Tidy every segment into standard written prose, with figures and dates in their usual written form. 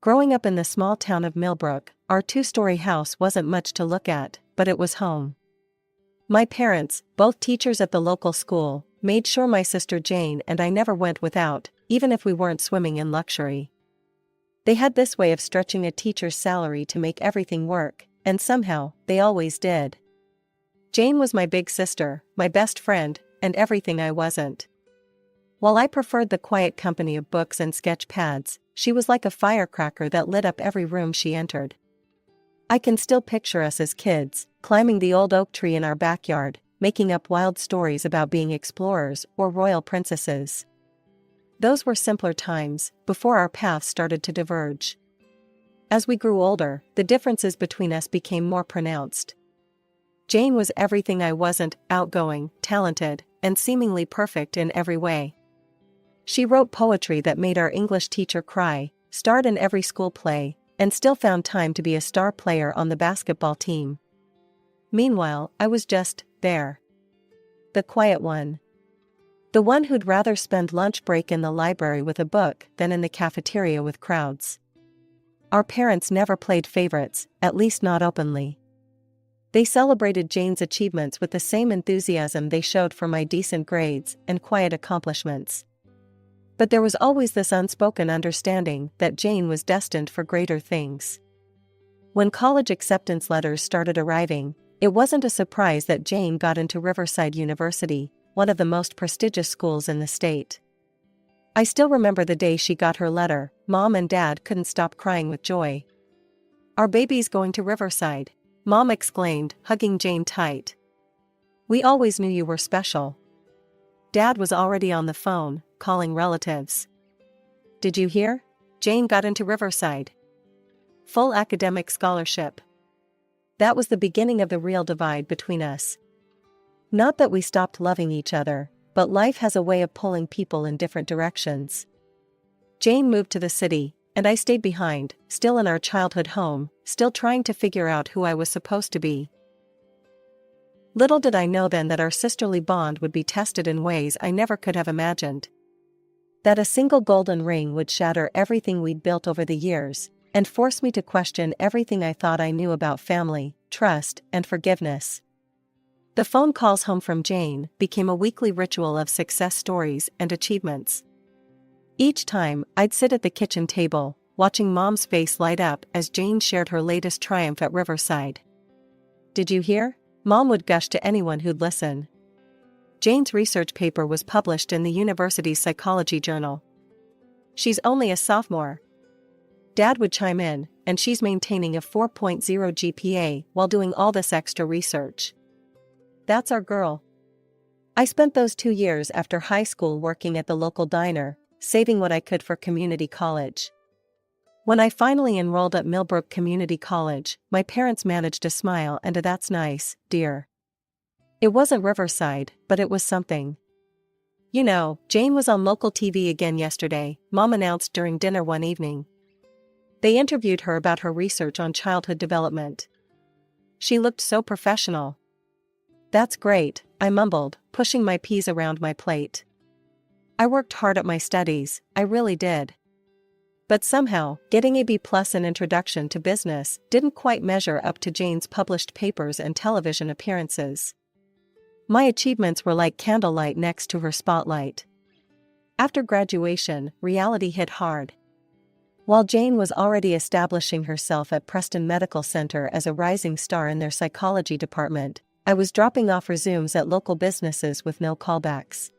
Growing up in the small town of Millbrook, our two-story house wasn't much to look at, but it was home. My parents, both teachers at the local school, made sure my sister Jane and I never went without, even if we weren't swimming in luxury. They had this way of stretching a teacher's salary to make everything work, and somehow, they always did. Jane was my big sister, my best friend, and everything I wasn't. While I preferred the quiet company of books and sketch pads, she was like a firecracker that lit up every room she entered. I can still picture us as kids, climbing the old oak tree in our backyard, making up wild stories about being explorers or royal princesses. Those were simpler times, before our paths started to diverge. As we grew older, the differences between us became more pronounced. Jane was everything I wasn't: outgoing, talented, and seemingly perfect in every way. She wrote poetry that made our English teacher cry, starred in every school play, and still found time to be a star player on the basketball team. Meanwhile, I was just there. The quiet one. The one who'd rather spend lunch break in the library with a book than in the cafeteria with crowds. Our parents never played favorites, at least not openly. They celebrated Jane's achievements with the same enthusiasm they showed for my decent grades and quiet accomplishments. But there was always this unspoken understanding that Jane was destined for greater things. When college acceptance letters started arriving, it wasn't a surprise that Jane got into Riverside University, one of the most prestigious schools in the state. I still remember the day she got her letter. Mom and Dad couldn't stop crying with joy. "Our baby's going to Riverside," Mom exclaimed, hugging Jane tight. "We always knew you were special." Dad was already on the phone, calling relatives. "Did you hear? Jane got into Riverside. Full academic scholarship." That was the beginning of the real divide between us. Not that we stopped loving each other, but life has a way of pulling people in different directions. Jane moved to the city, and I stayed behind, still in our childhood home, still trying to figure out who I was supposed to be. Little did I know then that our sisterly bond would be tested in ways I never could have imagined. That a single golden ring would shatter everything we'd built over the years, and force me to question everything I thought I knew about family, trust, and forgiveness. The phone calls home from Jane became a weekly ritual of success stories and achievements. Each time, I'd sit at the kitchen table, watching Mom's face light up as Jane shared her latest triumph at Riverside. "Did you hear?" Mom would gush to anyone who'd listen. Jane's research paper was published in the university's psychology journal. "She's only a sophomore." Dad would chime in, "And she's maintaining a 4.0 GPA while doing all this extra research. That's our girl." I spent those 2 years after high school working at the local diner, saving what I could for community college. When I finally enrolled at Millbrook Community College, my parents managed a smile and a "That's nice, dear." It wasn't Riverside, but it was something. "You know, Jane was on local TV again yesterday," Mom announced during dinner one evening. They interviewed her about her research on childhood development. She looked so professional. "That's great," I mumbled, pushing my peas around my plate. I worked hard at my studies, I really did. But somehow, getting a B+ in Introduction to Business didn't quite measure up to Jane's published papers and television appearances. My achievements were like candlelight next to her spotlight. After graduation, reality hit hard. While Jane was already establishing herself at Preston Medical Center as a rising star in their psychology department, I was dropping off resumes at local businesses with no callbacks.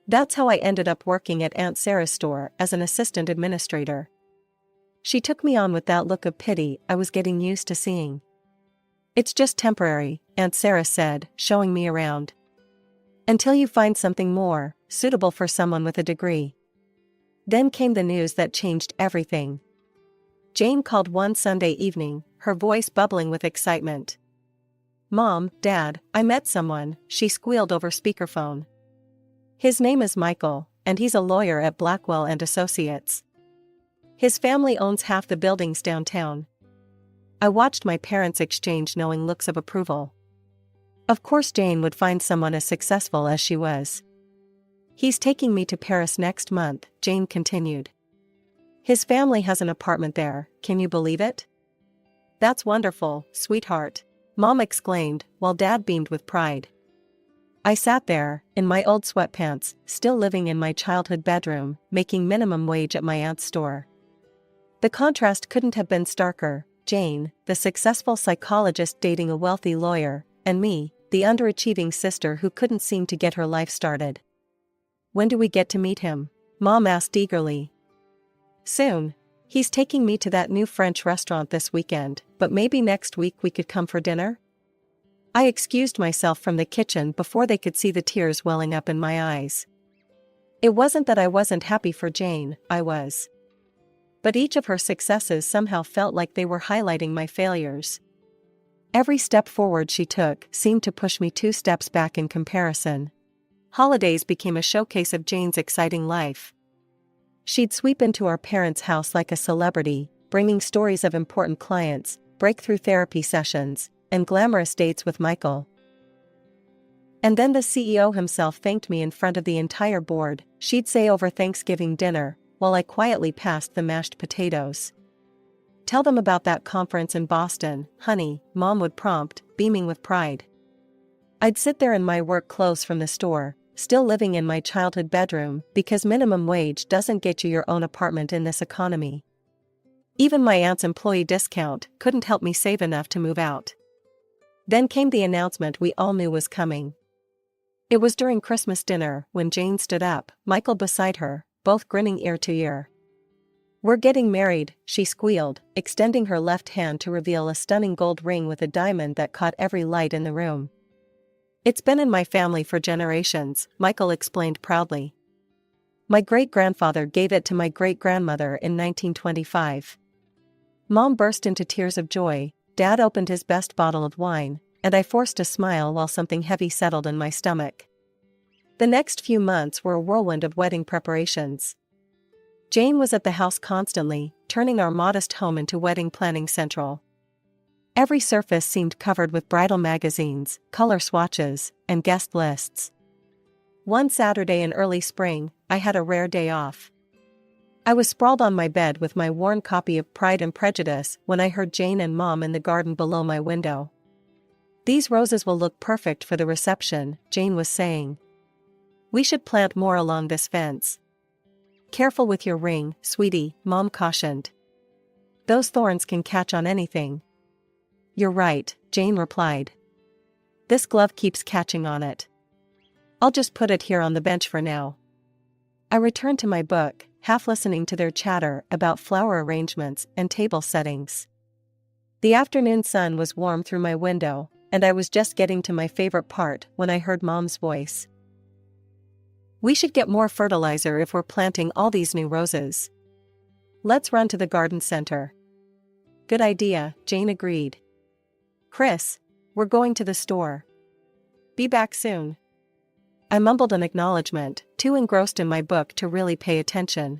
That's how I ended up working at Aunt Sarah's store as an assistant administrator. She took me on with that look of pity I was getting used to seeing. "It's just temporary," Aunt Sarah said, showing me around. "Until you find something more suitable for someone with a degree." Then came the news that changed everything. Jane called one Sunday evening, her voice bubbling with excitement. "Mom, Dad, I met someone," she squealed over speakerphone. "His name is Michael, and he's a lawyer at Blackwell and Associates. His family owns half the buildings downtown." I watched my parents exchange knowing looks of approval. Of course Jane would find someone as successful as she was. "He's taking me to Paris next month," Jane continued. His family has an apartment there, can you believe it? That's wonderful, sweetheart, Mom exclaimed, while Dad beamed with pride. I sat there, in my old sweatpants, still living in my childhood bedroom, making minimum wage at my aunt's store. The contrast couldn't have been starker. Jane, the successful psychologist dating a wealthy lawyer, and me, the underachieving sister who couldn't seem to get her life started. When do we get to meet him? Mom asked eagerly. Soon. He's taking me to that new French restaurant this weekend, but maybe next week we could come for dinner? I excused myself from the kitchen before they could see the tears welling up in my eyes. It wasn't that I wasn't happy for Jane, I was. But each of her successes somehow felt like they were highlighting my failures. Every step forward she took seemed to push me 2 steps back in comparison. Holidays became a showcase of Jane's exciting life. She'd sweep into our parents' house like a celebrity, bringing stories of important clients, breakthrough therapy sessions, and glamorous dates with Michael. And then the CEO himself thanked me in front of the entire board, she'd say over Thanksgiving dinner, while I quietly passed the mashed potatoes. Tell them about that conference in Boston, honey, Mom would prompt, beaming with pride. I'd sit there in my work clothes from the store, still living in my childhood bedroom, because minimum wage doesn't get you your own apartment in this economy. Even my aunt's employee discount couldn't help me save enough to move out. Then came the announcement we all knew was coming. It was during Christmas dinner when Jane stood up, Michael beside her, both grinning ear to ear. We're getting married, she squealed, extending her left hand to reveal a stunning gold ring with a diamond that caught every light in the room. It's been in my family for generations, Michael explained proudly. My great-grandfather gave it to my great-grandmother in 1925. Mom burst into tears of joy, Dad opened his best bottle of wine, and I forced a smile while something heavy settled in my stomach. The next few months were a whirlwind of wedding preparations. Jane was at the house constantly, turning our modest home into wedding planning central. Every surface seemed covered with bridal magazines, color swatches, and guest lists. One Saturday in early spring, I had a rare day off. I was sprawled on my bed with my worn copy of Pride and Prejudice when I heard Jane and Mom in the garden below my window. These roses will look perfect for the reception, Jane was saying. We should plant more along this fence. Careful with your ring, sweetie, Mom cautioned. Those thorns can catch on anything. You're right, Jane replied. This glove keeps catching on it. I'll just put it here on the bench for now. I returned to my book, half listening to their chatter about flower arrangements and table settings. The afternoon sun was warm through my window, and I was just getting to my favorite part when I heard Mom's voice. We should get more fertilizer if we're planting all these new roses. Let's run to the garden center. Good idea, Jane agreed. Chris, we're going to the store. Be back soon. I mumbled an acknowledgement, too engrossed in my book to really pay attention.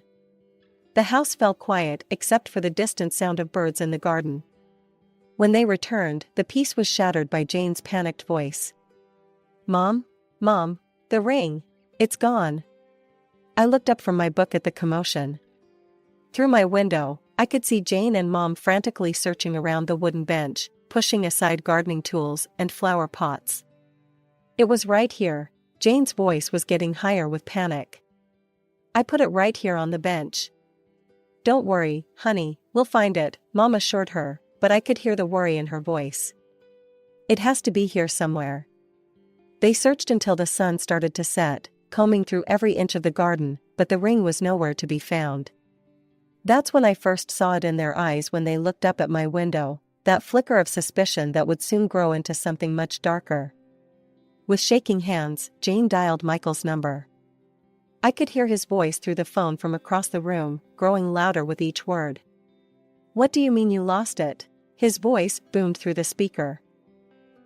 The house fell quiet except for the distant sound of birds in the garden. When they returned, the peace was shattered by Jane's panicked voice. Mom, the ring. It's gone. I looked up from my book at the commotion. Through my window, I could see Jane and Mom frantically searching around the wooden bench, pushing aside gardening tools and flower pots. It was right here. Jane's voice was getting higher with panic. I put it right here on the bench. Don't worry, honey, we'll find it, Mom assured her, but I could hear the worry in her voice. It has to be here somewhere. They searched until the sun started to set, combing through every inch of the garden, but the ring was nowhere to be found. That's when I first saw it in their eyes when they looked up at my window, that flicker of suspicion that would soon grow into something much darker. With shaking hands, Jane dialed Michael's number. I could hear his voice through the phone from across the room, growing louder with each word. What do you mean you lost it? His voice boomed through the speaker.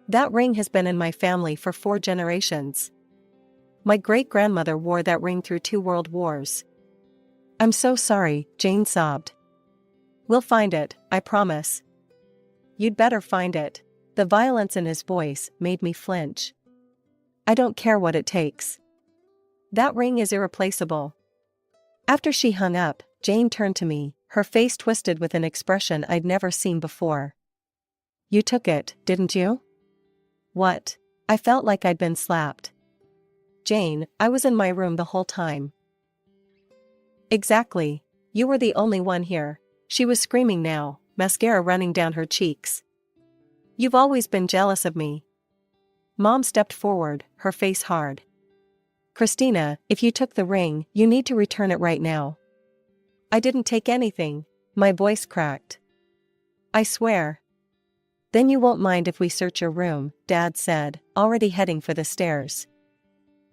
That ring has been in my family for 4 generations. My great-grandmother wore that ring through 2 world wars. I'm so sorry, Jane sobbed. We'll find it, I promise. You'd better find it. The violence in his voice made me flinch. I don't care what it takes. That ring is irreplaceable. After she hung up, Jane turned to me, her face twisted with an expression I'd never seen before. "You took it, didn't you?" "What?" I felt like I'd been slapped. "Jane, I was in my room the whole time." "Exactly. You were the only one here." She was screaming now, mascara running down her cheeks. "You've always been jealous of me." Mom stepped forward, her face hard. "Christina, if you took the ring, you need to return it right now." "I didn't take anything." My voice cracked. "I swear." "Then you won't mind if we search your room," Dad said, already heading for the stairs.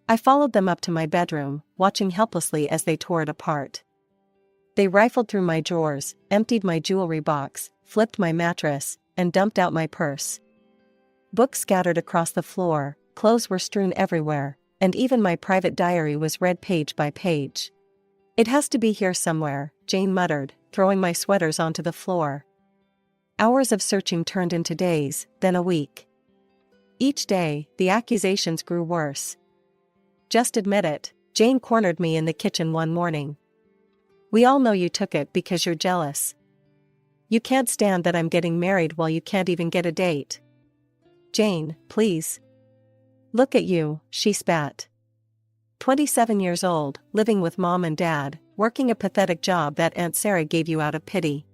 I followed them up to my bedroom, watching helplessly as they tore it apart. They rifled through my drawers, emptied my jewelry box, flipped my mattress, and dumped out my purse. Books scattered across the floor, clothes were strewn everywhere, and even my private diary was read page by page. "It has to be here somewhere," Jane muttered, throwing my sweaters onto the floor. Hours of searching turned into days, then a week. Each day, the accusations grew worse. "Just admit it," Jane cornered me in the kitchen one morning. "We all know you took it because you're jealous. You can't stand that I'm getting married while you can't even get a date." "Jane, please. Look at you," she spat. 27 years old, living with Mom and Dad, working a pathetic job that Aunt Sarah gave you out of pity.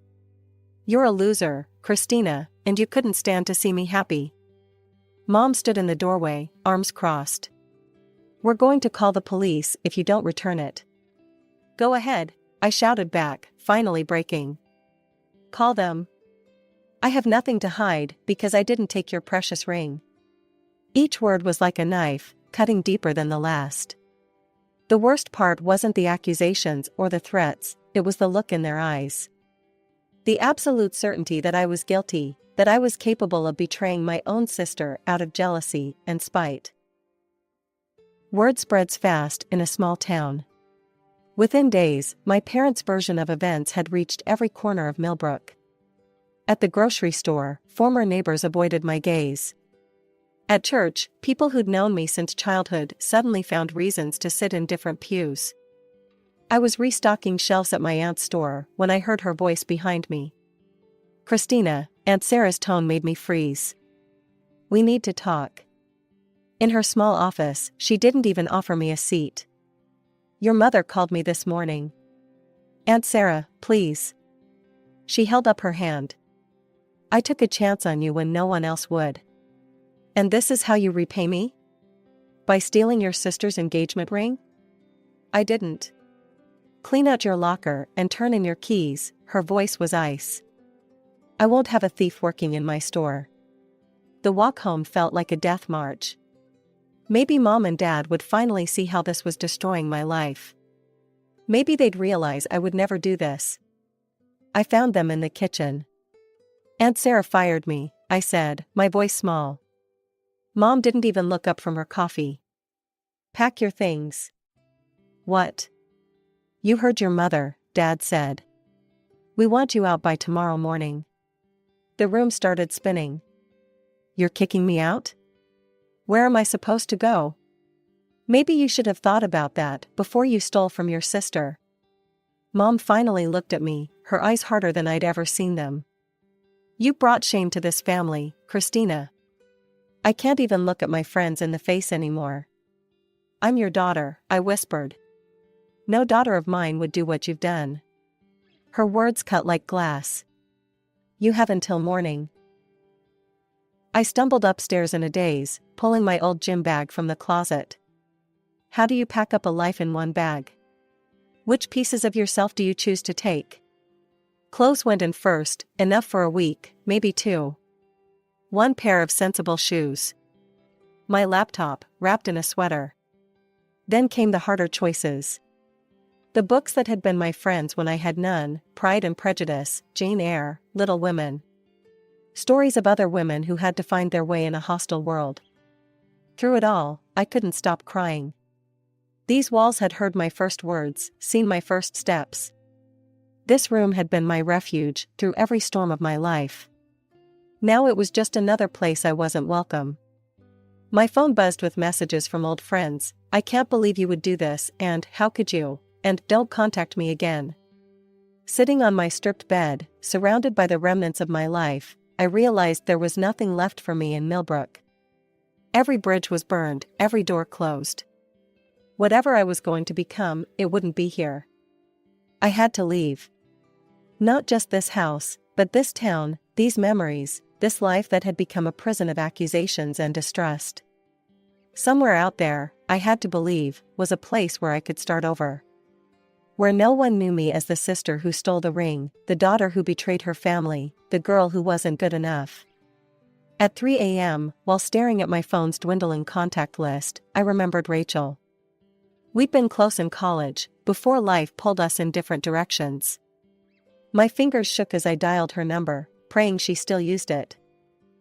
You're a loser, Christina, and you couldn't stand to see me happy." Mom stood in the doorway, arms crossed. "We're going to call the police if you don't return it." "Go ahead," I shouted back, finally breaking. "Call them. I have nothing to hide because I didn't take your precious ring." Each word was like a knife, cutting deeper than the last. The worst part wasn't the accusations or the threats, it was the look in their eyes. The absolute certainty that I was guilty, that I was capable of betraying my own sister out of jealousy and spite. Word spreads fast in a small town. Within days, my parents' version of events had reached every corner of Millbrook. At the grocery store, former neighbors avoided my gaze. At church, people who'd known me since childhood suddenly found reasons to sit in different pews. I was restocking shelves at my aunt's store when I heard her voice behind me. "Christina," Aunt Sarah's tone made me freeze. "We need to talk." In her small office, she didn't even offer me a seat. "Your mother called me this morning." "Aunt Sarah, please." She held up her hand. "I took a chance on you when no one else would. And this is how you repay me? By stealing your sister's engagement ring?" "I didn't." "Clean out your locker and turn in your keys." Her voice was ice. "I won't have a thief working in my store." The walk home felt like a death march. Maybe Mom and Dad would finally see how this was destroying my life. Maybe they'd realize I would never do this. I found them in the kitchen. "Aunt Sarah fired me," I said, my voice small. Mom didn't even look up from her coffee. "Pack your things." "What?" "You heard your mother," Dad said. "We want you out by tomorrow morning." The room started spinning. "You're kicking me out? Where am I supposed to go?" "Maybe you should have thought about that before you stole from your sister." Mom finally looked at me, her eyes harder than I'd ever seen them. "You brought shame to this family, Christina. I can't even look at my friends in the face anymore." "I'm your daughter," I whispered. "No daughter of mine would do what you've done." Her words cut like glass. "You have until morning." I stumbled upstairs in a daze, pulling my old gym bag from the closet. How do you pack up a life in one bag? Which pieces of yourself do you choose to take? Clothes went in first, enough for a week, maybe two. One pair of sensible shoes. My laptop, wrapped in a sweater. Then came the harder choices. The books that had been my friends when I had none: Pride and Prejudice, Jane Eyre, Little Women. Stories of other women who had to find their way in a hostile world. Through it all, I couldn't stop crying. These walls had heard my first words, seen my first steps. This room had been my refuge through every storm of my life. Now it was just another place I wasn't welcome. My phone buzzed with messages from old friends. "I can't believe you would do this," and "How could you?" and don't contact me again. Sitting on my stripped bed, surrounded by the remnants of my life, I realized there was nothing left for me in Millbrook. Every bridge was burned, every door closed. Whatever I was going to become, it wouldn't be here. I had to leave. Not just this house, but this town, these memories, this life that had become a prison of accusations and distrust. Somewhere out there, I had to believe, was a place where I could start over. Where no one knew me as the sister who stole the ring, the daughter who betrayed her family, the girl who wasn't good enough. At 3 a.m., while staring at my phone's dwindling contact list, I remembered Rachel. We'd been close in college, before life pulled us in different directions. My fingers shook as I dialed her number, praying she still used it.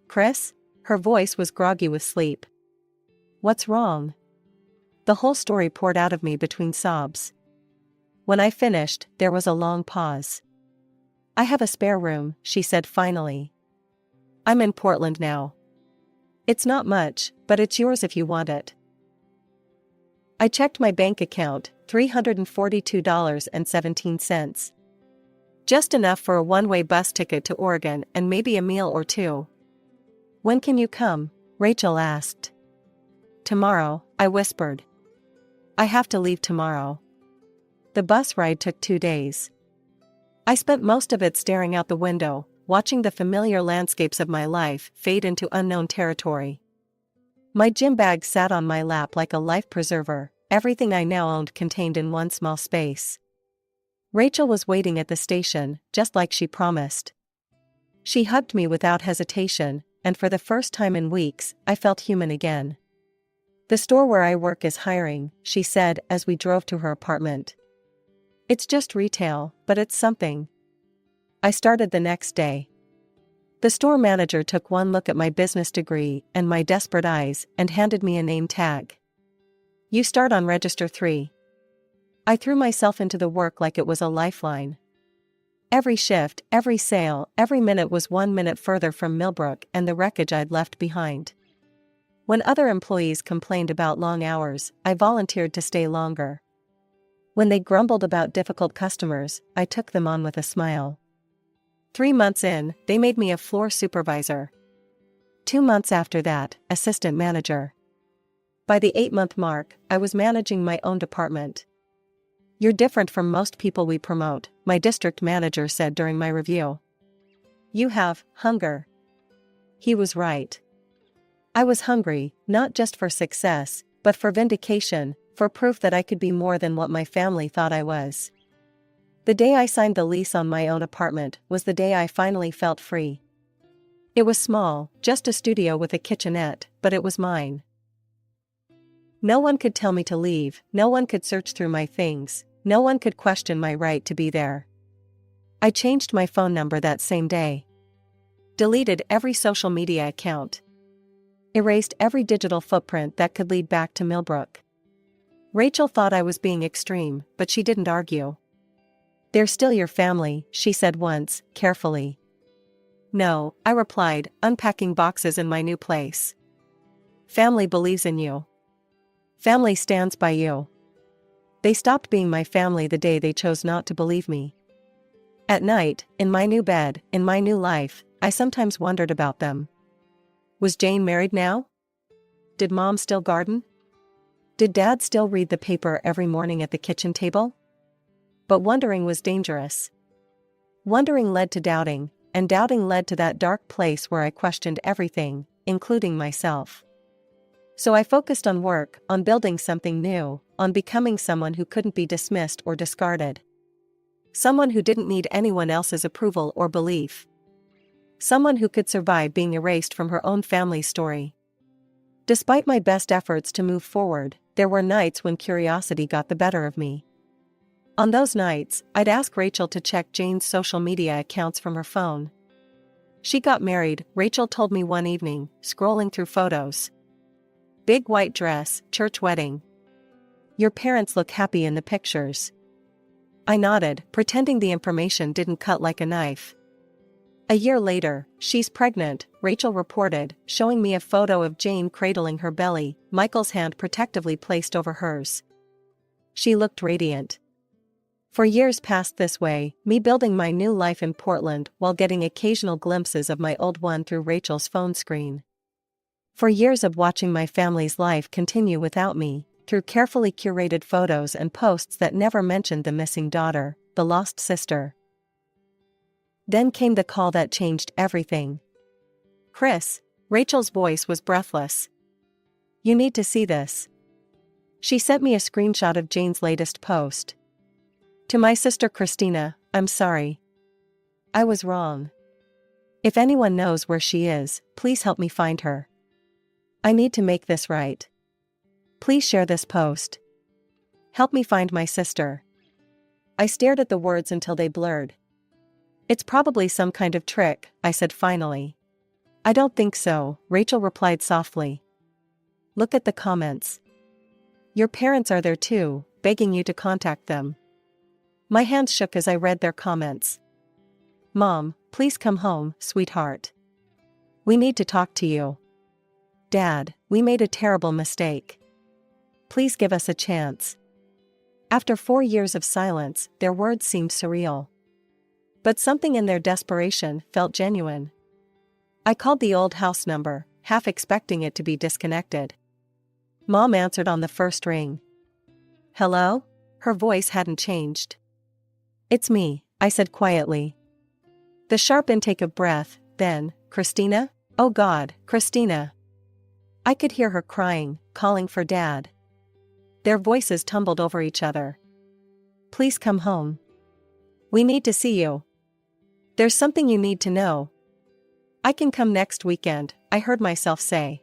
"Chris?" Her voice was groggy with sleep. "What's wrong?" The whole story poured out of me between sobs. When I finished, there was a long pause. "I have a spare room," she said finally. "I'm in Portland now. It's not much, but it's yours if you want it." I checked my bank account, $342.17. Just enough for a one-way bus ticket to Oregon and maybe a meal or two. "When can you come?" Rachel asked. "Tomorrow," I whispered. "I have to leave tomorrow." The bus ride took 2 days. I spent most of it staring out the window, watching the familiar landscapes of my life fade into unknown territory. My gym bag sat on my lap like a life preserver, everything I now owned contained in one small space. Rachel was waiting at the station, just like she promised. She hugged me without hesitation, and for the first time in weeks, I felt human again. "The store where I work is hiring," she said as we drove to her apartment. "It's just retail, but it's something." I started the next day. The store manager took one look at my business degree and my desperate eyes and handed me a name tag. "You start on Register 3. I threw myself into the work like it was a lifeline. Every shift, every sale, every minute was 1 minute further from Millbrook and the wreckage I'd left behind. When other employees complained about long hours, I volunteered to stay longer. When they grumbled about difficult customers, I took them on with a smile. 3 months in, they made me a floor supervisor. 2 months after that, assistant manager. By the 8-month mark, I was managing my own department. "You're different from most people we promote," my district manager said during my review. "You have hunger." He was right. I was hungry, not just for success, but for vindication, for proof that I could be more than what my family thought I was. The day I signed the lease on my own apartment was the day I finally felt free. It was small, just a studio with a kitchenette, but it was mine. No one could tell me to leave, no one could search through my things, no one could question my right to be there. I changed my phone number that same day. Deleted every social media account. Erased every digital footprint that could lead back to Millbrook. Rachel thought I was being extreme, but she didn't argue. "They're still your family," she said once, carefully. "No," I replied, unpacking boxes in my new place. "Family believes in you. Family stands by you." They stopped being my family the day they chose not to believe me. At night, in my new bed, in my new life, I sometimes wondered about them. Was Jane married now? Did Mom still garden? Did Dad still read the paper every morning at the kitchen table? But wondering was dangerous. Wondering led to doubting, and doubting led to that dark place where I questioned everything, including myself. So I focused on work, on building something new, on becoming someone who couldn't be dismissed or discarded. Someone who didn't need anyone else's approval or belief. Someone who could survive being erased from her own family's story. Despite my best efforts to move forward, there were nights when curiosity got the better of me. On those nights, I'd ask Rachel to check Jane's social media accounts from her phone. "She got married," Rachel told me one evening, scrolling through photos. "Big white dress, church wedding. Your parents look happy in the pictures." I nodded, pretending the information didn't cut like a knife. A year later, "She's pregnant," Rachel reported, showing me a photo of Jane cradling her belly, Michael's hand protectively placed over hers. She looked radiant. For years passed this way, me building my new life in Portland while getting occasional glimpses of my old one through Rachel's phone screen. For years of watching my family's life continue without me, through carefully curated photos and posts that never mentioned the missing daughter, the lost sister. Then came the call that changed everything. "Chris." Rachel's voice was breathless. "You need to see this." She sent me a screenshot of Jane's latest post. "To my sister Christina, I'm sorry. I was wrong. If anyone knows where she is, please help me find her. I need to make this right. Please share this post. Help me find my sister." I stared at the words until they blurred. "It's probably some kind of trick," I said finally. "I don't think so," Rachel replied softly. "Look at the comments. Your parents are there too, begging you to contact them." My hands shook as I read their comments. "Mom, please come home, sweetheart. We need to talk to you. Dad, we made a terrible mistake. Please give us a chance." After 4 years of silence, their words seemed surreal. But something in their desperation felt genuine. I called the old house number, half expecting it to be disconnected. Mom answered on the first ring. "Hello?" Her voice hadn't changed. "It's me," I said quietly. The sharp intake of breath, then, "Christina? Oh God, Christina." I could hear her crying, calling for Dad. Their voices tumbled over each other. "Please come home. We need to see you. There's something you need to know." "I can come next weekend," I heard myself say.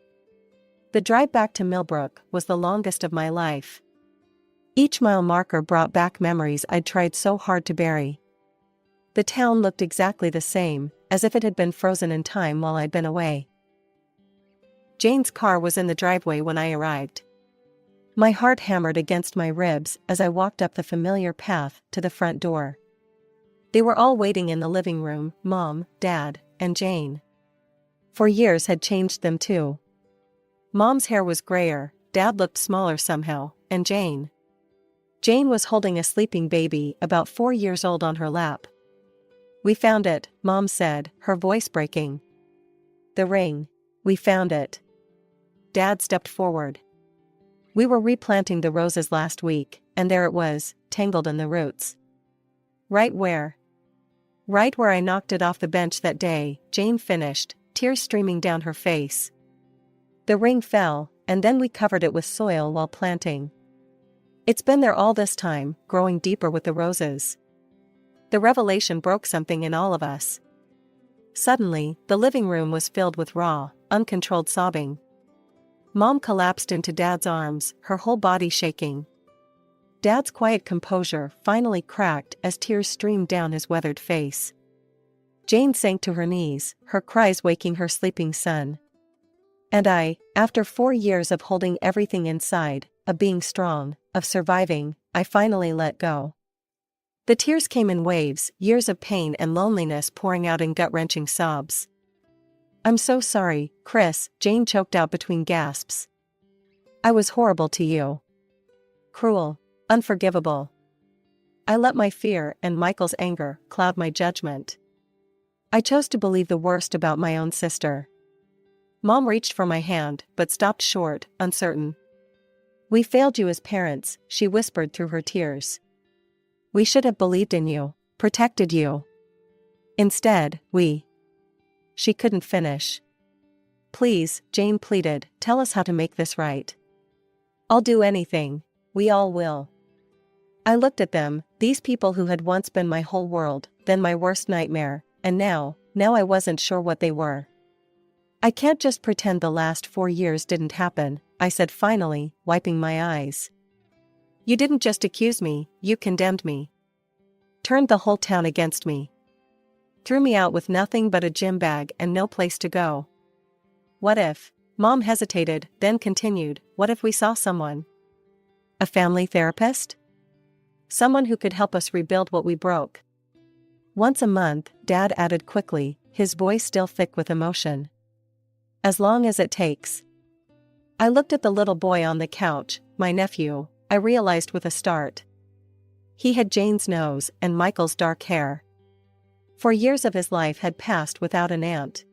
The drive back to Millbrook was the longest of my life. Each mile marker brought back memories I'd tried so hard to bury. The town looked exactly the same, as if it had been frozen in time while I'd been away. Jane's car was in the driveway when I arrived. My heart hammered against my ribs as I walked up the familiar path to the front door. They were all waiting in the living room, Mom, Dad, and Jane. 4 years had changed them too. Mom's hair was grayer, Dad looked smaller somehow, and Jane was holding a sleeping baby about 4 years old on her lap. "We found it," Mom said, her voice breaking. "The ring. We found it." Dad stepped forward. "We were replanting the roses last week, and there it was, tangled in the roots." "Right where?" "Right where I knocked it off the bench that day," Jane finished, tears streaming down her face. "The ring fell, and then we covered it with soil while planting. It's been there all this time, growing deeper with the roses." The revelation broke something in all of us. Suddenly, the living room was filled with raw, uncontrolled sobbing. Mom collapsed into Dad's arms, her whole body shaking. Dad's quiet composure finally cracked as tears streamed down his weathered face. Jane sank to her knees, her cries waking her sleeping son. And I, after 4 years of holding everything inside, of being strong, of surviving, I finally let go. The tears came in waves, years of pain and loneliness pouring out in gut-wrenching sobs. "I'm so sorry, Chris," Jane choked out between gasps. "I was horrible to you. Cruel. Unforgivable. I let my fear and Michael's anger cloud my judgment. I chose to believe the worst about my own sister." Mom reached for my hand, but stopped short, uncertain. "We failed you as parents," she whispered through her tears. "We should have believed in you, protected you. Instead, we..." She couldn't finish. "Please," Jane pleaded, "tell us how to make this right. I'll do anything. We all will." I looked at them, these people who had once been my whole world, then my worst nightmare, and now I wasn't sure what they were. "I can't just pretend the last 4 years didn't happen," I said finally, wiping my eyes. "You didn't just accuse me, you condemned me. Turned the whole town against me. Threw me out with nothing but a gym bag and no place to go. What if..." Mom hesitated, then continued, "What if we saw someone? A family therapist? Someone who could help us rebuild what we broke." "Once a month," Dad added quickly, his voice still thick with emotion. "As long as it takes." I looked at the little boy on the couch, my nephew, I realized with a start. He had Jane's nose and Michael's dark hair. 4 years of his life had passed without an aunt.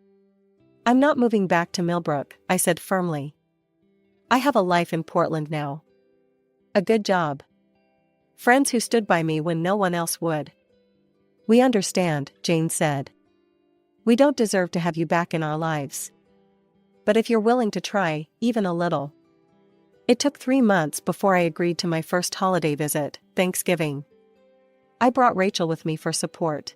"I'm not moving back to Millbrook," I said firmly. "I have a life in Portland now. A good job. Friends who stood by me when no one else would." "We understand," Jane said. "We don't deserve to have you back in our lives. But if you're willing to try, even a little." It took 3 months before I agreed to my first holiday visit, Thanksgiving. I brought Rachel with me for support.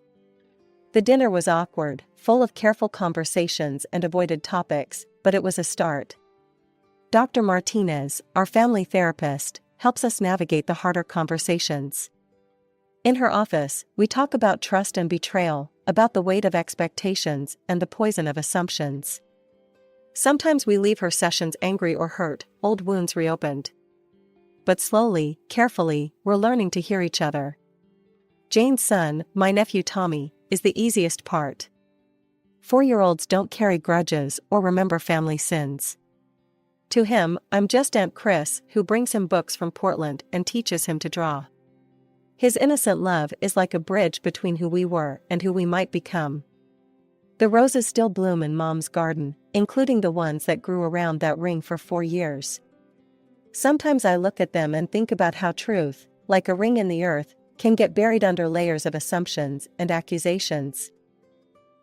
The dinner was awkward, full of careful conversations and avoided topics, but it was a start. Dr. Martinez, our family therapist, helps us navigate the harder conversations. In her office, we talk about trust and betrayal, about the weight of expectations and the poison of assumptions. Sometimes we leave her sessions angry or hurt, old wounds reopened. But slowly, carefully, we're learning to hear each other. Jane's son, my nephew Tommy, is the easiest part. 4-year-olds don't carry grudges or remember family sins. To him, I'm just Aunt Chris, who brings him books from Portland and teaches him to draw. His innocent love is like a bridge between who we were and who we might become. The roses still bloom in Mom's garden, including the ones that grew around that ring for 4 years. Sometimes I look at them and think about how truth, like a ring in the earth, can get buried under layers of assumptions and accusations.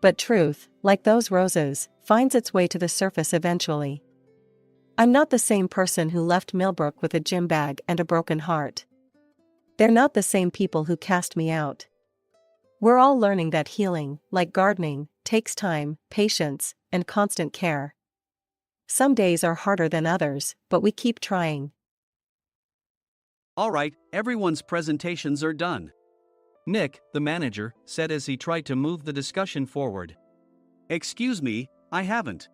But truth, like those roses, finds its way to the surface eventually. I'm not the same person who left Millbrook with a gym bag and a broken heart. They're not the same people who cast me out. We're all learning that healing, like gardening, takes time, patience, and constant care. Some days are harder than others, but we keep trying. All right, everyone's presentations are done. Nick, the manager, said as he tried to move the discussion forward. Excuse me, I haven't.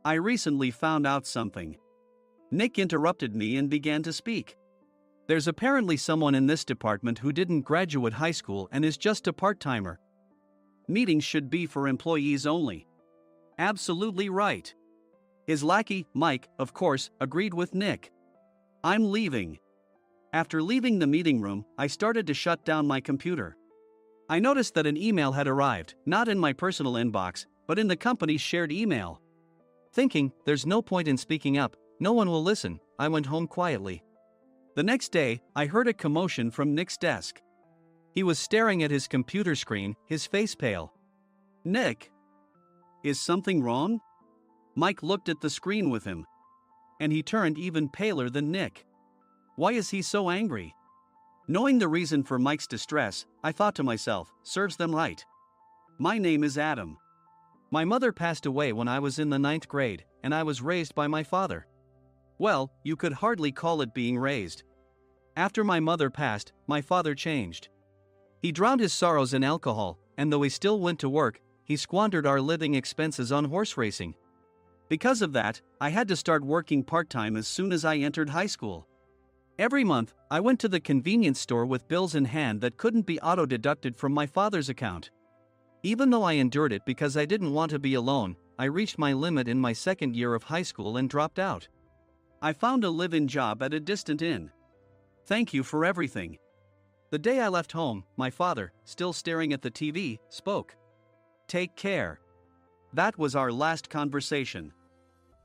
I recently found out something. Nick interrupted me and began to speak. There's apparently someone in this department who didn't graduate high school and is just a part-timer. Meetings should be for employees only. Absolutely right. His lackey, Mike, of course, agreed with Nick. I'm leaving. After leaving the meeting room, I started to shut down my computer. I noticed that an email had arrived, not in my personal inbox, but in the company's shared email. Thinking, there's no point in speaking up, no one will listen, I went home quietly. The next day, I heard a commotion from Nick's desk. He was staring at his computer screen, his face pale. Nick! Is something wrong? Mike looked at the screen with him. And he turned even paler than Nick. Why is he so angry? Knowing the reason for Mike's distress, I thought to myself, serves them right. My name is Adam. My mother passed away when I was in the 9th grade, and I was raised by my father. Well, you could hardly call it being raised. After my mother passed, my father changed. He drowned his sorrows in alcohol, and though he still went to work, he squandered our living expenses on horse racing. Because of that, I had to start working part-time as soon as I entered high school. Every month, I went to the convenience store with bills in hand that couldn't be auto-deducted from my father's account. Even though I endured it because I didn't want to be alone, I reached my limit in my 2nd year of high school and dropped out. I found a live-in job at a distant inn. Thank you for everything. The day I left home, my father, still staring at the TV, spoke. Take care. That was our last conversation.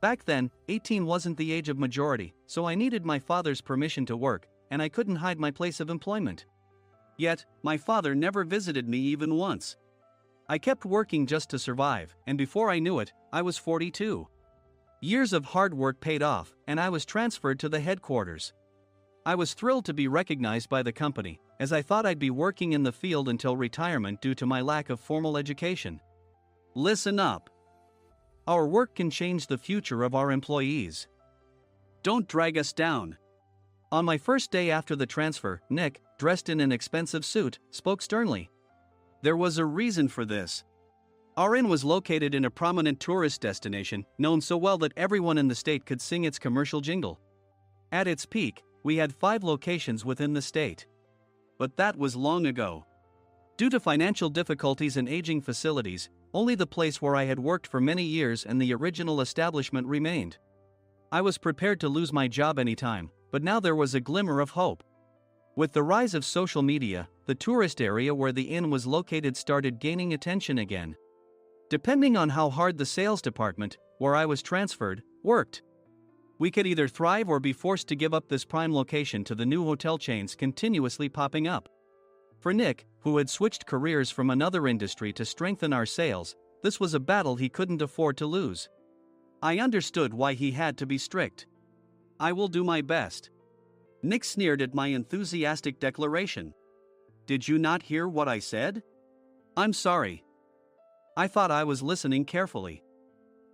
Back then, 18 wasn't the age of majority, so I needed my father's permission to work, and I couldn't hide my place of employment. Yet, my father never visited me even once. I kept working just to survive, and before I knew it, I was 42. Years of hard work paid off, and I was transferred to the headquarters. I was thrilled to be recognized by the company, as I thought I'd be working in the field until retirement due to my lack of formal education. Listen up. Our work can change the future of our employees. Don't drag us down. On my first day after the transfer, Nick, dressed in an expensive suit, spoke sternly. There was a reason for this. Our inn was located in a prominent tourist destination, known so well that everyone in the state could sing its commercial jingle. At its peak, we had 5 locations within the state. But that was long ago. Due to financial difficulties and aging facilities, only the place where I had worked for many years and the original establishment remained. I was prepared to lose my job anytime, but now there was a glimmer of hope. With the rise of social media, the tourist area where the inn was located started gaining attention again. Depending on how hard the sales department, where I was transferred, worked, we could either thrive or be forced to give up this prime location to the new hotel chains continuously popping up. For Nick, who had switched careers from another industry to strengthen our sales, this was a battle he couldn't afford to lose. I understood why he had to be strict. "I will do my best." Nick sneered at my enthusiastic declaration. "Did you not hear what I said?" "I'm sorry." I thought I was listening carefully.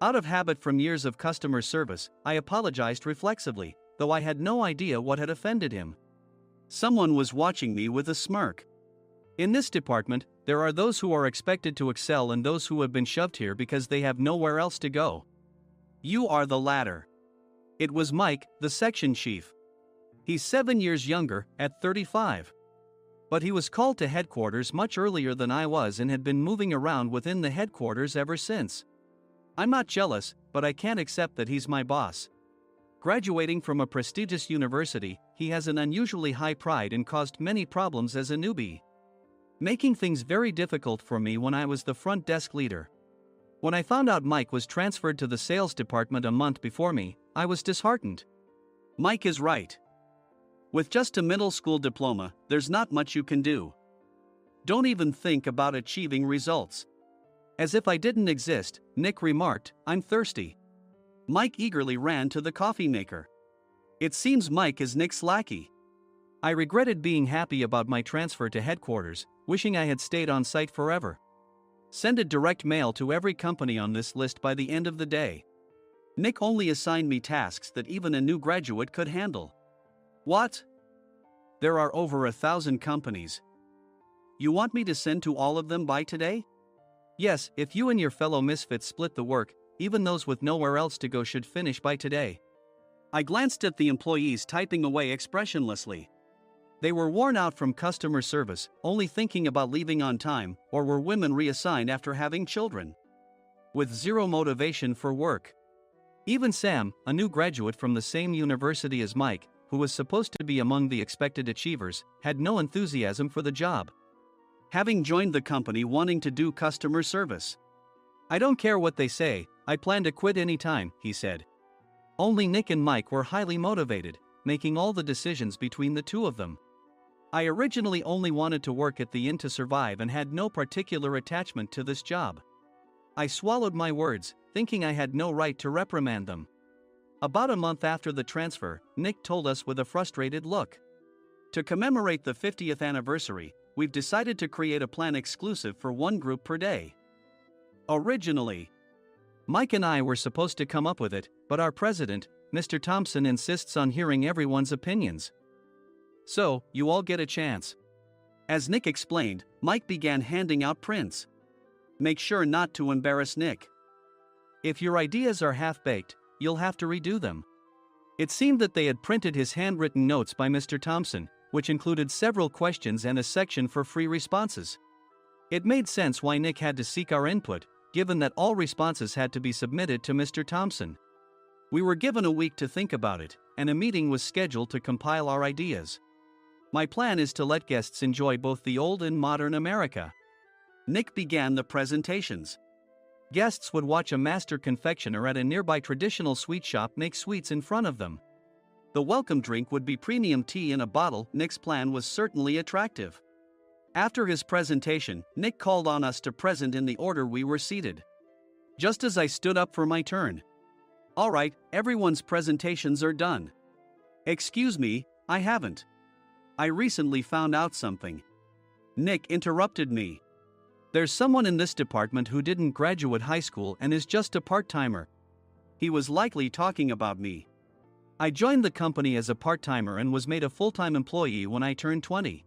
Out of habit from years of customer service, I apologized reflexively, though I had no idea what had offended him. Someone was watching me with a smirk. In this department, there are those who are expected to excel and those who have been shoved here because they have nowhere else to go. You are the latter. It was Mike, the section chief. He's 7 years younger, at 35. But he was called to headquarters much earlier than I was and had been moving around within the headquarters ever since. I'm not jealous, but I can't accept that he's my boss. Graduating from a prestigious university, he has an unusually high pride and caused many problems as a newbie, making things very difficult for me when I was the front desk leader. When I found out Mike was transferred to the sales department a month before me, I was disheartened. Mike is right. With just a middle school diploma, there's not much you can do. Don't even think about achieving results. As if I didn't exist, Nick remarked, "I'm thirsty." Mike eagerly ran to the coffee maker. It seems Mike is Nick's lackey. I regretted being happy about my transfer to headquarters, wishing I had stayed on site forever. Send a direct mail to every company on this list by the end of the day. Nick only assigned me tasks that even a new graduate could handle. What? There are over 1,000 companies. You want me to send to all of them by today? Yes, if you and your fellow misfits split the work, even those with nowhere else to go should finish by today. I glanced at the employees typing away expressionlessly. They were worn out from customer service, only thinking about leaving on time, or were women reassigned after having children, with zero motivation for work. Even Sam, a new graduate from the same university as Mike, who was supposed to be among the expected achievers, had no enthusiasm for the job, having joined the company wanting to do customer service. "I don't care what they say, I plan to quit any time," he said. Only Nick and Mike were highly motivated, making all the decisions between the two of them. I originally only wanted to work at the inn to survive and had no particular attachment to this job. I swallowed my words, thinking I had no right to reprimand them. About a month after the transfer, Nick told us with a frustrated look. "To commemorate the 50th anniversary, we've decided to create a plan exclusive for one group per day. Originally, Mike and I were supposed to come up with it, but our president, Mr. Thompson, insists on hearing everyone's opinions. So, you all get a chance." As Nick explained, Mike began handing out prints. "Make sure not to embarrass Nick. If your ideas are half-baked, you'll have to redo them." It seemed that they had printed his handwritten notes by Mr. Thompson, which included several questions and a section for free responses. It made sense why Nick had to seek our input, given that all responses had to be submitted to Mr. Thompson. We were given a week to think about it, and a meeting was scheduled to compile our ideas. My plan is to let guests enjoy both the old and modern America. Nick began the presentations. Guests would watch a master confectioner at a nearby traditional sweet shop make sweets in front of them. The welcome drink would be premium tea in a bottle. Nick's plan was certainly attractive. After his presentation, Nick called on us to present in the order we were seated. Just as I stood up for my turn. "All right, everyone's presentations are done." "Excuse me, I haven't. I recently found out something." Nick interrupted me. "There's someone in this department who didn't graduate high school and is just a part-timer." He was likely talking about me. I joined the company as a part-timer and was made a full-time employee when I turned 20.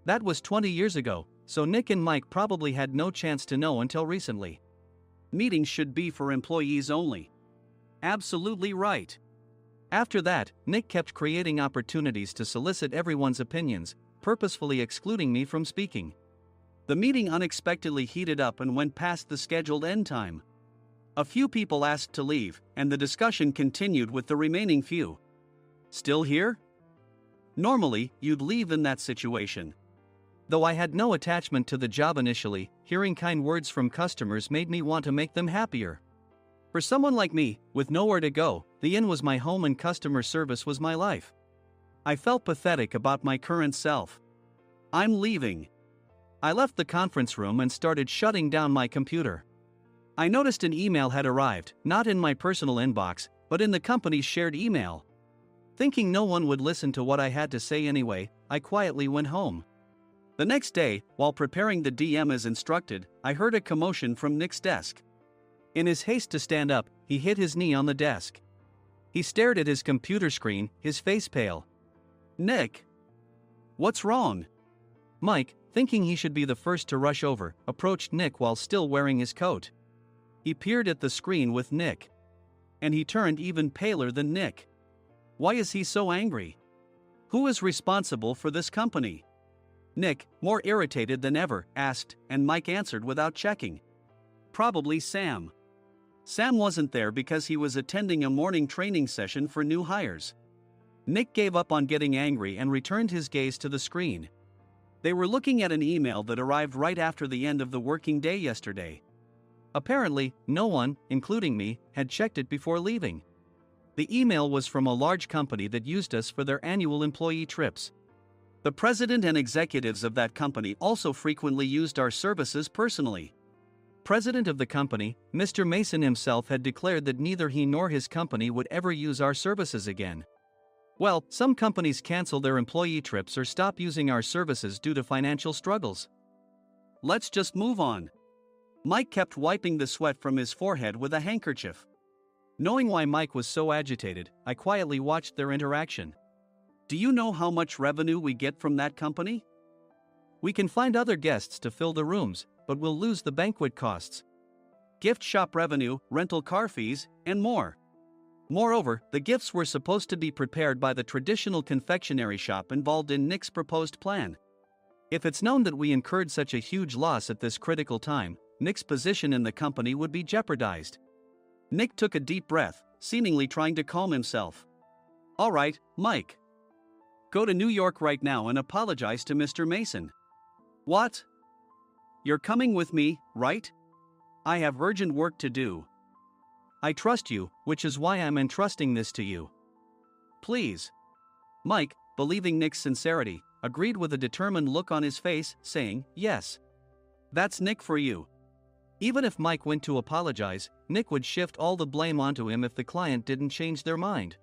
That was 20 years ago, so Nick and Mike probably had no chance to know until recently. Meetings should be for employees only. Absolutely right. After that, Nick kept creating opportunities to solicit everyone's opinions, purposefully excluding me from speaking. The meeting unexpectedly heated up and went past the scheduled end time. A few people asked to leave, and the discussion continued with the remaining few. "Still here?" Normally, you'd leave in that situation. Though I had no attachment to the job initially, hearing kind words from customers made me want to make them happier. For someone like me, with nowhere to go, the inn was my home and customer service was my life. I felt pathetic about my current self. I'm leaving. I left the conference room and started shutting down my computer. I noticed an email had arrived, not in my personal inbox, but in the company's shared email. Thinking no one would listen to what I had to say anyway, I quietly went home. The next day, while preparing the DM as instructed, I heard a commotion from Nick's desk. In his haste to stand up, he hit his knee on the desk. He stared at his computer screen, his face pale. "Nick! What's wrong?" Mike, thinking he should be the first to rush over, approached Nick while still wearing his coat. He peered at the screen with Nick. And he turned even paler than Nick. Why is he so angry? Who is responsible for this company? Nick, more irritated than ever, asked, and Mike answered without checking. Probably Sam. Sam wasn't there because he was attending a morning training session for new hires. Nick gave up on getting angry and returned his gaze to the screen. They were looking at an email that arrived right after the end of the working day yesterday. Apparently, no one, including me, had checked it before leaving. The email was from a large company that used us for their annual employee trips. The president and executives of that company also frequently used our services personally. President of the company, Mr. Mason himself, had declared that neither he nor his company would ever use our services again. Well, some companies cancel their employee trips or stop using our services due to financial struggles. Let's just move on. Mike kept wiping the sweat from his forehead with a handkerchief. Knowing why Mike was so agitated, I quietly watched their interaction. Do you know how much revenue we get from that company? We can find other guests to fill the rooms, but we'll lose the banquet costs, gift shop revenue, rental car fees, and more. Moreover, the gifts were supposed to be prepared by the traditional confectionery shop involved in Nick's proposed plan. If it's known that we incurred such a huge loss at this critical time, Nick's position in the company would be jeopardized. Nick took a deep breath, seemingly trying to calm himself. All right, Mike. Go to New York right now and apologize to Mr. Mason. What? You're coming with me, right? I have urgent work to do. I trust you, which is why I'm entrusting this to you. Please. Mike, believing Nick's sincerity, agreed with a determined look on his face, saying, yes. That's Nick for you. Even if Mike went to apologize, Nick would shift all the blame onto him if the client didn't change their mind.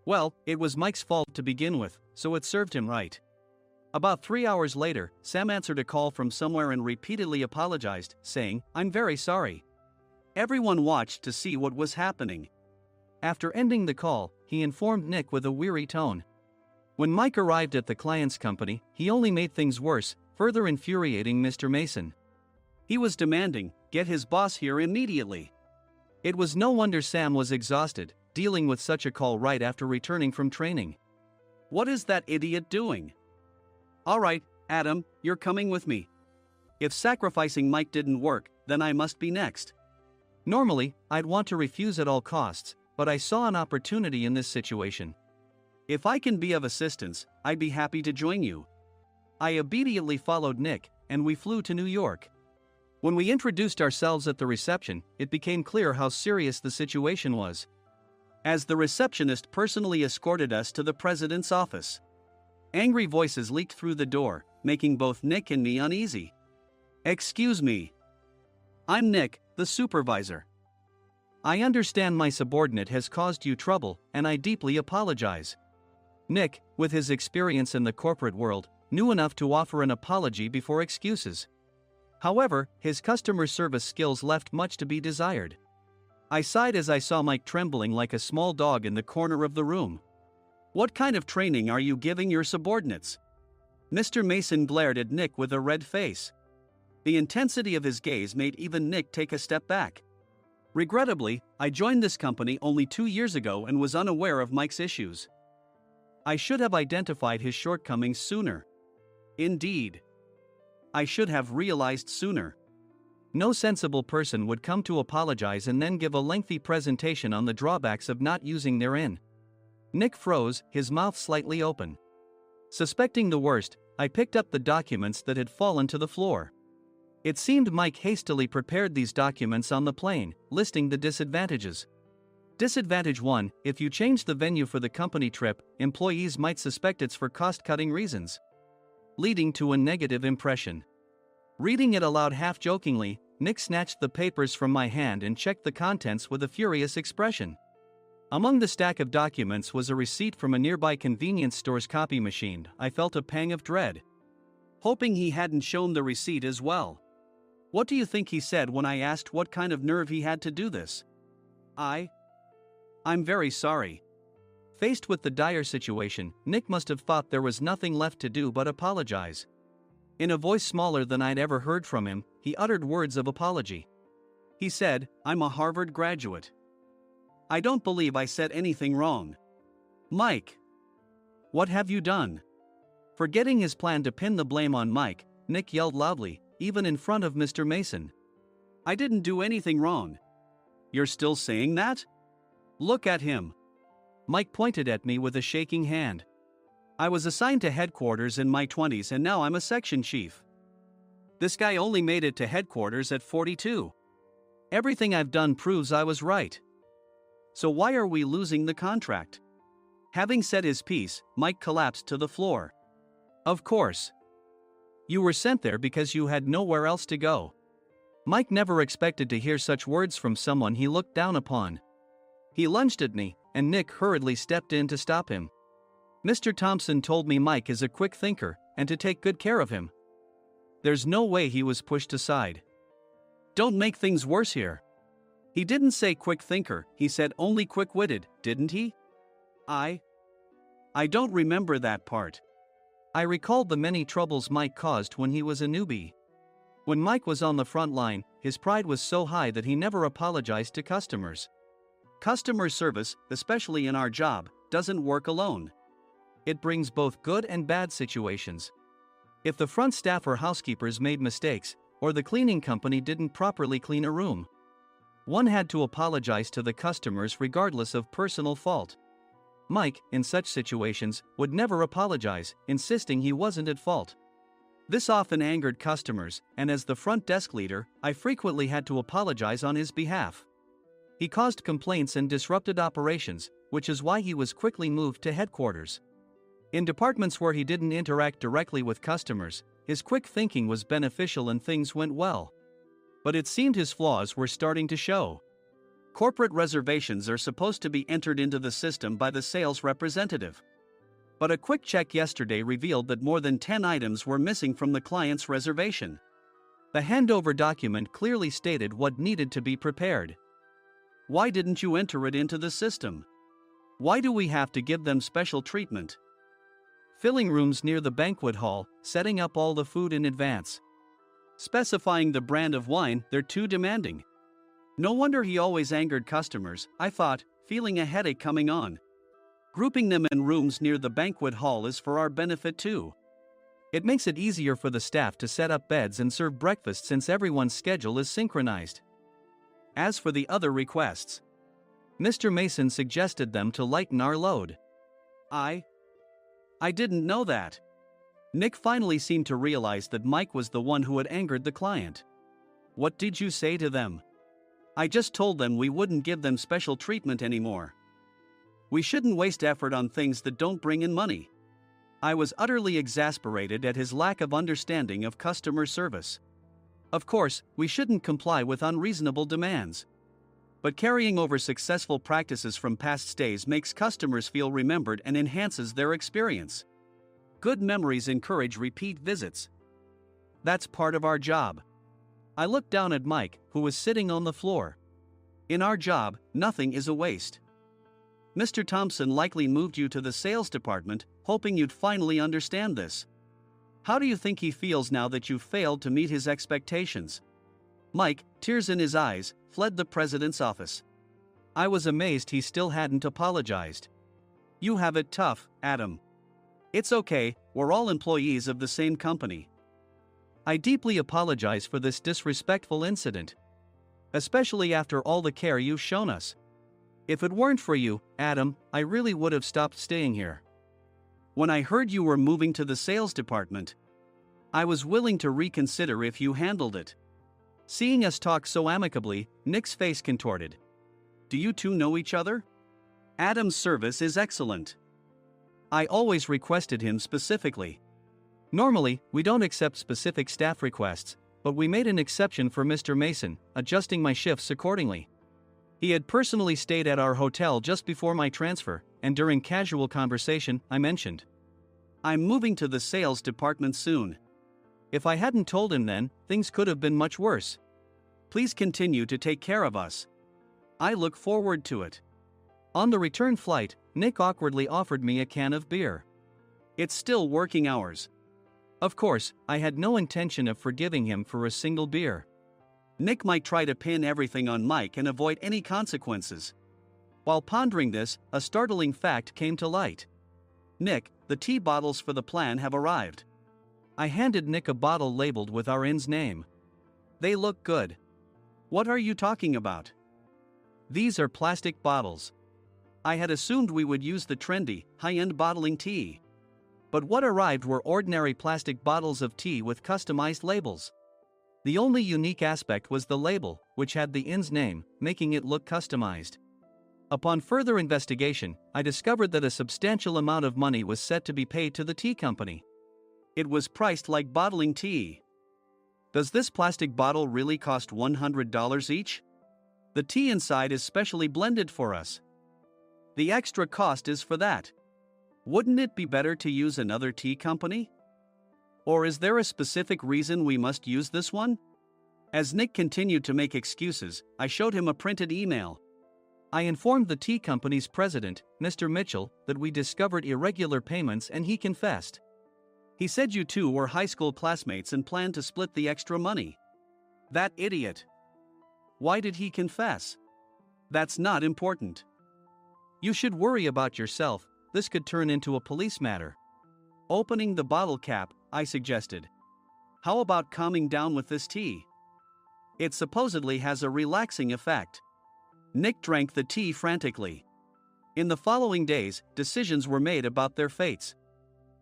Well, it was Mike's fault to begin with, so it served him right. About 3 hours later, Sam answered a call from somewhere and repeatedly apologized, saying, I'm very sorry. Everyone watched to see what was happening. After ending the call, he informed Nick with a weary tone. When Mike arrived at the client's company, he only made things worse, further infuriating Mr. Mason. He was demanding, get his boss here immediately. It was no wonder Sam was exhausted, dealing with such a call right after returning from training. What is that idiot doing? All right, Adam, you're coming with me. If sacrificing Mike didn't work, then I must be next. Normally, I'd want to refuse at all costs, but I saw an opportunity in this situation. If I can be of assistance, I'd be happy to join you. I immediately followed Nick, and we flew to New York. When we introduced ourselves at the reception, it became clear how serious the situation was, as the receptionist personally escorted us to the president's office. Angry voices leaked through the door, making both Nick and me uneasy. Excuse me. I'm Nick, the supervisor. I understand my subordinate has caused you trouble, and I deeply apologize. Nick, with his experience in the corporate world, knew enough to offer an apology before excuses. However, his customer service skills left much to be desired. I sighed as I saw Mike trembling like a small dog in the corner of the room. What kind of training are you giving your subordinates? Mr. Mason glared at Nick with a red face. The intensity of his gaze made even Nick take a step back. Regrettably, I joined this company only 2 years ago and was unaware of Mike's issues. I should have identified his shortcomings sooner. Indeed. I should have realized sooner. No sensible person would come to apologize and then give a lengthy presentation on the drawbacks of not using their inn. Nick froze, his mouth slightly open. Suspecting the worst, I picked up the documents that had fallen to the floor. It seemed Mike hastily prepared these documents on the plane, listing the disadvantages. Disadvantage 1: if you change the venue for the company trip, employees might suspect it's for cost-cutting reasons, leading to a negative impression. Reading it aloud half-jokingly, Nick snatched the papers from my hand and checked the contents with a furious expression. Among the stack of documents was a receipt from a nearby convenience store's copy machine. I felt a pang of dread, hoping he hadn't shown the receipt as well. What do you think he said when I asked what kind of nerve he had to do this? I'm very sorry. Faced with the dire situation, Nick must have thought there was nothing left to do but apologize. In a voice smaller than I'd ever heard from him, he uttered words of apology. He said, "I'm a Harvard graduate. I don't believe I said anything wrong." Mike! What have you done? Forgetting his plan to pin the blame on Mike, Nick yelled loudly, even in front of Mr. Mason. "I didn't do anything wrong." "You're still saying that? Look at him." Mike pointed at me with a shaking hand. "I was assigned to headquarters in my 20s and now I'm a section chief. This guy only made it to headquarters at 42. Everything I've done proves I was right. So why are we losing the contract?" Having said his piece, Mike collapsed to the floor. "Of course. You were sent there because you had nowhere else to go." Mike never expected to hear such words from someone he looked down upon. He lunged at me, and Nick hurriedly stepped in to stop him. "Mr. Thompson told me Mike is a quick thinker, and to take good care of him." There's no way he was pushed aside. "Don't make things worse here. He didn't say quick thinker, he said only quick-witted, didn't he?" I don't remember that part." I recalled the many troubles Mike caused when he was a newbie. When Mike was on the front line, his pride was so high that he never apologized to customers. Customer service, especially in our job, doesn't work alone. It brings both good and bad situations. If the front staff or housekeepers made mistakes, or the cleaning company didn't properly clean a room, one had to apologize to the customers regardless of personal fault. Mike, in such situations, would never apologize, insisting he wasn't at fault. This often angered customers, and as the front desk leader, I frequently had to apologize on his behalf. He caused complaints and disrupted operations, which is why he was quickly moved to headquarters. In departments where he didn't interact directly with customers, his quick thinking was beneficial and things went well. But it seemed his flaws were starting to show. Corporate reservations are supposed to be entered into the system by the sales representative. But a quick check yesterday revealed that more than 10 items were missing from the client's reservation. The handover document clearly stated what needed to be prepared. Why didn't you enter it into the system? Why do we have to give them special treatment? Filling rooms near the banquet hall, setting up all the food in advance. Specifying the brand of wine, they're too demanding. No wonder he always angered customers, I thought, feeling a headache coming on. Grouping them in rooms near the banquet hall is for our benefit too. It makes it easier for the staff to set up beds and serve breakfast since everyone's schedule is synchronized. As for the other requests, Mr. Mason suggested them to lighten our load. I didn't know that. Nick finally seemed to realize that Mike was the one who had angered the client. What did you say to them? I just told them we wouldn't give them special treatment anymore. We shouldn't waste effort on things that don't bring in money. I was utterly exasperated at his lack of understanding of customer service. Of course, we shouldn't comply with unreasonable demands. But carrying over successful practices from past stays makes customers feel remembered and enhances their experience. Good memories encourage repeat visits. That's part of our job. I looked down at Mike, who was sitting on the floor. In our job, nothing is a waste. Mr. Thompson likely moved you to the sales department, hoping you'd finally understand this. How do you think he feels now that you failed to meet his expectations? Mike, tears in his eyes, fled the president's office. I was amazed he still hadn't apologized. You have it tough, Adam. It's okay, we're all employees of the same company. I deeply apologize for this disrespectful incident. Especially after all the care you've shown us. If it weren't for you, Adam, I really would have stopped staying here. When I heard you were moving to the sales department, I was willing to reconsider if you handled it. Seeing us talk so amicably, Nick's face contorted. Do you two know each other? Adam's service is excellent. I always requested him specifically. Normally, we don't accept specific staff requests, but we made an exception for Mr. Mason, adjusting my shifts accordingly. He had personally stayed at our hotel just before my transfer, and during casual conversation, I mentioned, I'm moving to the sales department soon. If I hadn't told him then, things could have been much worse. Please continue to take care of us. I look forward to it. On the return flight, Nick awkwardly offered me a can of beer. It's still working hours. Of course, I had no intention of forgiving him for a single beer. Nick might try to pin everything on Mike and avoid any consequences. While pondering this, a startling fact came to light. Nick, the tea bottles for the plan have arrived. I handed Nick a bottle labeled with our inn's name. They look good. What are you talking about? These are plastic bottles. I had assumed we would use the trendy, high-end bottling tea. But what arrived were ordinary plastic bottles of tea with customized labels. The only unique aspect was the label, which had the inn's name, making it look customized. Upon further investigation, I discovered that a substantial amount of money was set to be paid to the tea company. It was priced like bottling tea. Does this plastic bottle really cost $100 each? The tea inside is specially blended for us. The extra cost is for that. Wouldn't it be better to use another tea company? Or is there a specific reason we must use this one? As Nick continued to make excuses, I showed him a printed email. I informed the tea company's president, Mr. Mitchell, that we discovered irregular payments and he confessed. He said you two were high school classmates and planned to split the extra money. That idiot. Why did he confess? That's not important. You should worry about yourself, this could turn into a police matter. Opening the bottle cap, I suggested. How about calming down with this tea? It supposedly has a relaxing effect. Nick drank the tea frantically. In the following days, decisions were made about their fates.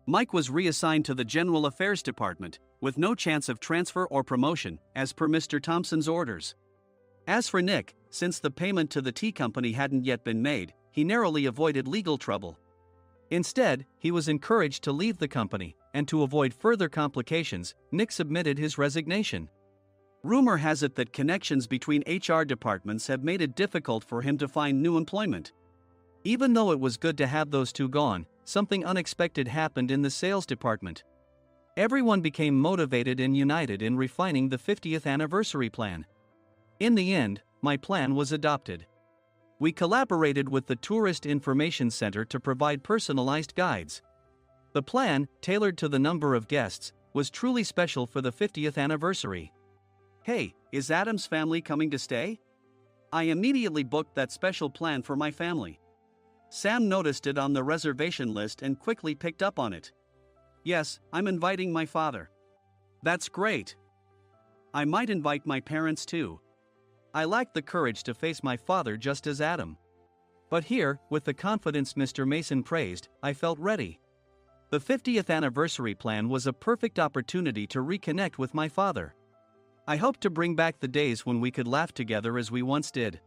Mike was reassigned to the General Affairs Department, with no chance of transfer or promotion, as per Mr. Thompson's orders. As for Nick, since the payment to the tea company hadn't yet been made, he narrowly avoided legal trouble. Instead, he was encouraged to leave the company, and to avoid further complications, Nick submitted his resignation. Rumor has it that connections between HR departments have made it difficult for him to find new employment. Even though it was good to have those two gone, something unexpected happened in the sales department. Everyone became motivated and united in refining the 50th anniversary plan. In the end, my plan was adopted. We collaborated with the Tourist Information Center to provide personalized guides. The plan, tailored to the number of guests, was truly special for the 50th anniversary. Hey, is Adam's family coming to stay? I immediately booked that special plan for my family. Sam noticed it on the reservation list and quickly picked up on it. Yes, I'm inviting my father. That's great. I might invite my parents too. I lacked the courage to face my father just as Adam. But here, with the confidence Mr. Mason praised, I felt ready. The 50th anniversary plan was a perfect opportunity to reconnect with my father. I hoped to bring back the days when we could laugh together as we once did.